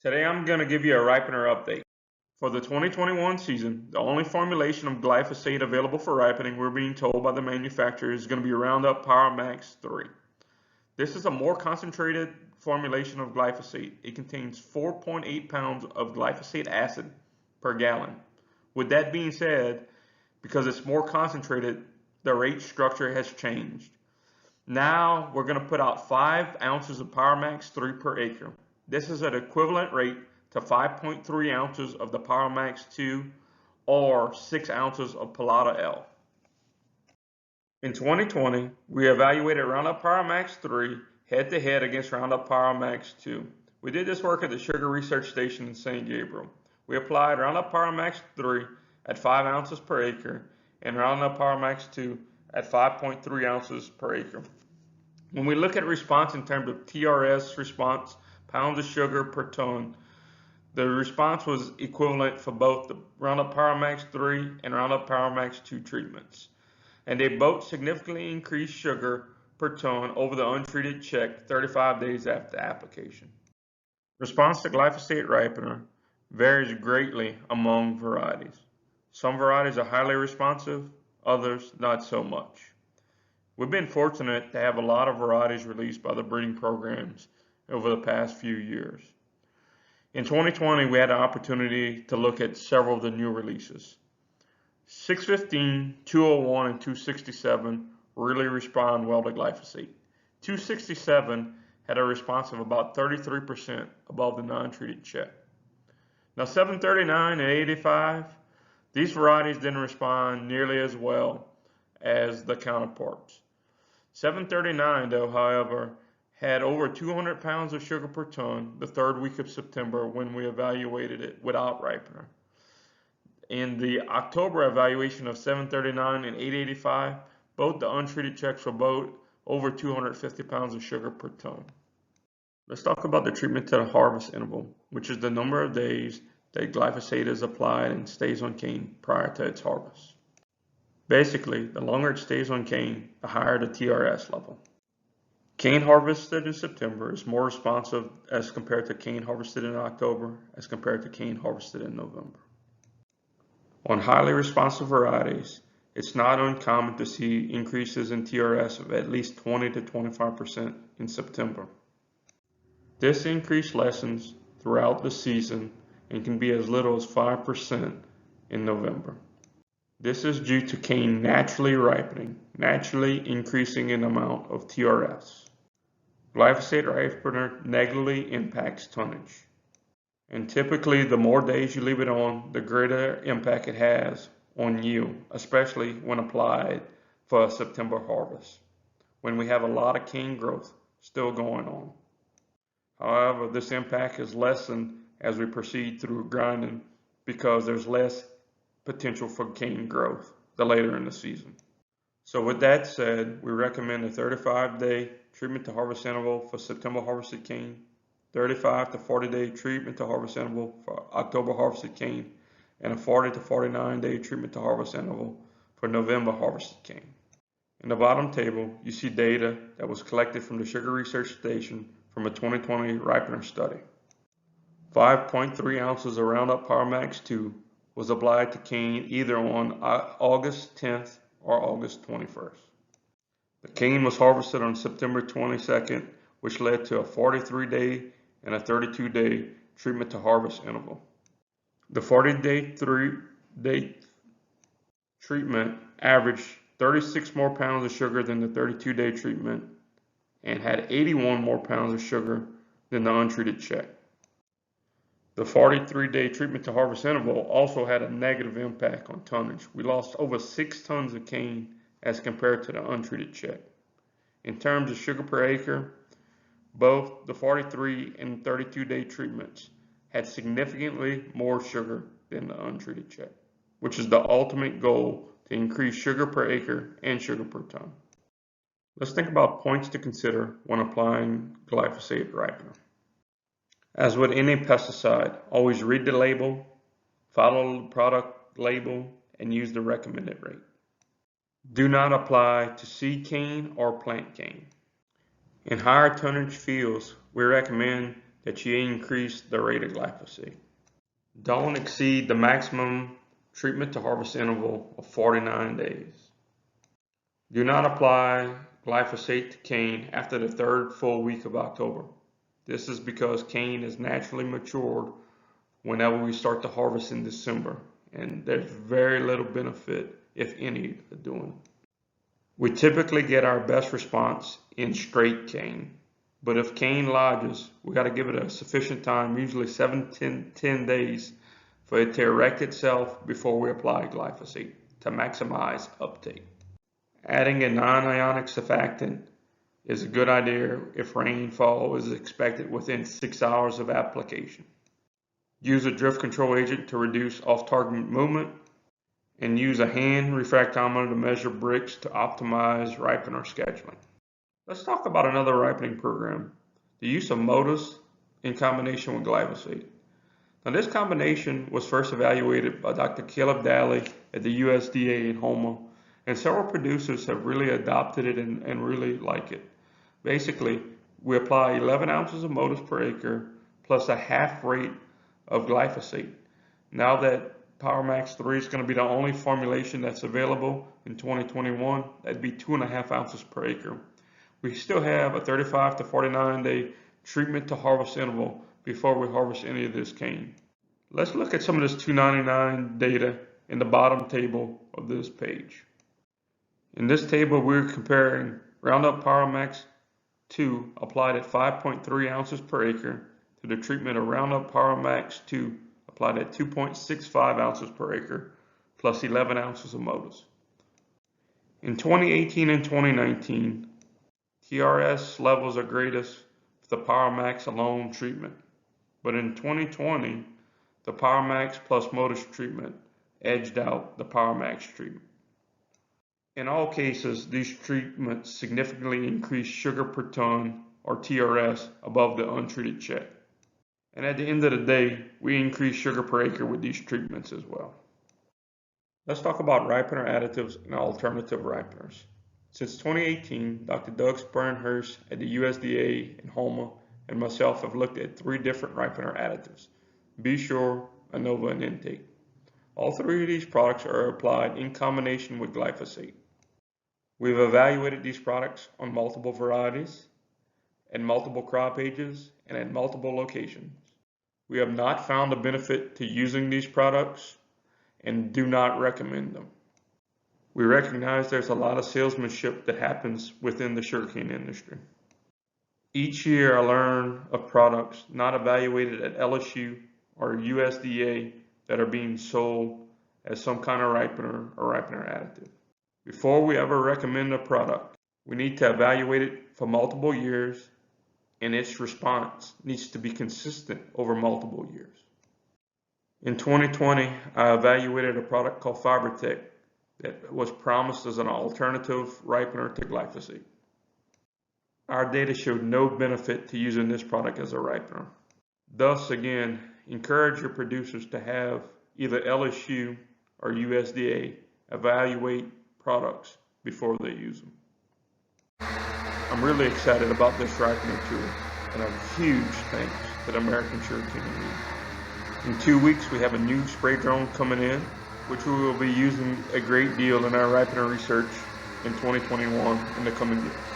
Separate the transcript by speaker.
Speaker 1: Today I'm going to give you a ripener update. For the 2021 season, the only formulation of glyphosate available for ripening, we're being told by the manufacturer, is going to be Roundup Power Max 3. This is a more concentrated formulation of glyphosate. It contains 4.8 pounds of glyphosate acid per gallon. With that being said, because it's more concentrated, the rate structure has changed. Now we're going to put out 5 ounces of Power Max 3 per acre. This is an equivalent rate to 5.3 ounces of the Power Max 2 or 6 ounces of Palata L. In 2020, we evaluated Roundup Power Max 3 head-to-head against Roundup Power Max 2. We did this work at the Sugar Research Station in St. Gabriel. We applied Roundup Power Max 3 at 5 ounces per acre and Roundup Power Max 2 at 5.3 ounces per acre. When we look at response in terms of TRS response, pounds of sugar per ton, the response was equivalent for both the Roundup Power Max 3 and Roundup Power Max 2 treatments. And they both significantly increased sugar per ton over the untreated check 35 days after application. Response to glyphosate ripener varies greatly among varieties. Some varieties are highly responsive, others not so much. We've been fortunate to have a lot of varieties released by the breeding programs over the past few years. In 2020, we had an opportunity to look at several of the new releases. 615, 201, and 267 really respond well to glyphosate. 267 had a response of about 33% above the non-treated check. Now 739 and 85, these varieties didn't respond nearly as well as the counterparts. 739 though, however, had over 200 pounds of sugar per ton the third week of September when we evaluated it without ripener. In the October evaluation of 739 and 885, both the untreated checks were both over 250 pounds of sugar per ton. Let's talk about the treatment to the harvest interval, which is the number of days that glyphosate is applied and stays on cane prior to its harvest. Basically, the longer it stays on cane, the higher the TRS level. Cane harvested in September is more responsive as compared to cane harvested in October as compared to cane harvested in November. On highly responsive varieties, it's not uncommon to see increases in TRS of at least 20 to 25% in September. This increase lessens throughout the season and can be as little as 5% in November. This is due to cane naturally ripening, naturally increasing in amount of TRS. Glyphosate ripener negatively impacts tonnage. And typically, the more days you leave it on, the greater impact it has on yield, especially when applied for a September harvest, when we have a lot of cane growth still going on. However, this impact is lessened as we proceed through grinding because there's less potential for cane growth the later in the season. So with that said, we recommend a 35-day treatment to harvest interval for September harvested cane, 35 to 40-day treatment to harvest interval for October harvested cane, and a 40 to 49-day treatment to harvest interval for November harvested cane. In the bottom table, you see data that was collected from the Sugar Research Station from a 2020 ripener study. 5.3 ounces of Roundup Power Max 2 was applied to cane either on August 10th or August 21st. The cane was harvested on September 22nd, which led to a 43-day and a 32-day treatment to harvest interval. The 40-day treatment averaged 36 more pounds of sugar than the 32-day treatment and had 81 more pounds of sugar than the untreated check. The 43-day treatment to harvest interval also had a negative impact on tonnage. We lost over 6 tons of cane as compared to the untreated check. In terms of sugar per acre, both the 43 and 32-day treatments had significantly more sugar than the untreated check, which is the ultimate goal to increase sugar per acre and sugar per ton. Let's think about points to consider when applying glyphosate ripener. As with any pesticide, always read the label, follow the product label, and use the recommended rate. Do not apply to seed cane or plant cane. In higher tonnage fields, we recommend that you increase the rate of glyphosate. Don't exceed the maximum treatment to harvest interval of 49 days. Do not apply glyphosate to cane after the third full week of October. This is because cane is naturally matured whenever we start to harvest in December, and there's very little benefit, if any, of doing it. We typically get our best response in straight cane, but if cane lodges, we got to give it a sufficient time, usually 7 to 10 days, for it to erect itself before we apply glyphosate to maximize uptake. Adding a non-ionic surfactant is a good idea if rainfall is expected within 6 hours of application. Use a drift control agent to reduce off-target movement, and use a hand refractometer to measure bricks to optimize ripener scheduling. Let's talk about another ripening program, the use of Motus in combination with glyphosate. Now, this combination was first evaluated by Dr. Caleb Daly at the USDA in Houma, and several producers have really adopted it and really like it. Basically, we apply 11 ounces of Motus per acre plus a half rate of glyphosate. Now that PowerMax 3 is going to be the only formulation that's available in 2021, that'd be 2.5 ounces per acre. We still have a 35 to 49 day treatment to harvest interval before we harvest any of this cane. Let's look at some of this 299 data in the bottom table of this page. In this table, we're comparing Roundup PowerMax 2 applied at 5.3 ounces per acre to the treatment of Roundup PowerMax 2 applied at 2.65 ounces per acre plus 11 ounces of Motus. In 2018 and 2019, TRS levels are greatest for the PowerMax alone treatment, but in 2020, the PowerMax plus Motus treatment edged out the PowerMax treatment. In all cases, these treatments significantly increase sugar per ton, or TRS, above the untreated check. And at the end of the day, we increase sugar per acre with these treatments as well. Let's talk about Ripener Additives and alternative ripeners. Since 2018, Dr. Doug Spernhurst at the USDA in Houma and myself have looked at 3 different Ripener Additives: Be Sure, Anova, and Intake. All 3 of these products are applied in combination with glyphosate. We've evaluated these products on multiple varieties, in multiple crop ages, and at multiple locations. We have not found a benefit to using these products and do not recommend them. We recognize there's a lot of salesmanship that happens within the sugarcane industry. Each year I learn of products not evaluated at LSU or USDA that are being sold as some kind of ripener or ripener additive. Before we ever recommend a product, we need to evaluate it for multiple years, and its response needs to be consistent over multiple years. In 2020, I evaluated a product called FiberTech that was promised as an alternative ripener to glyphosate. Our data showed no benefit to using this product as a ripener. Thus, again, encourage your producers to have either LSU or USDA evaluate products before they use them. I'm really excited about this ripener tool, and a huge thanks to the American Sugarcane League. In 2 weeks, we have a new spray drone coming in, which we will be using a great deal in our ripener research in 2021 in the coming years.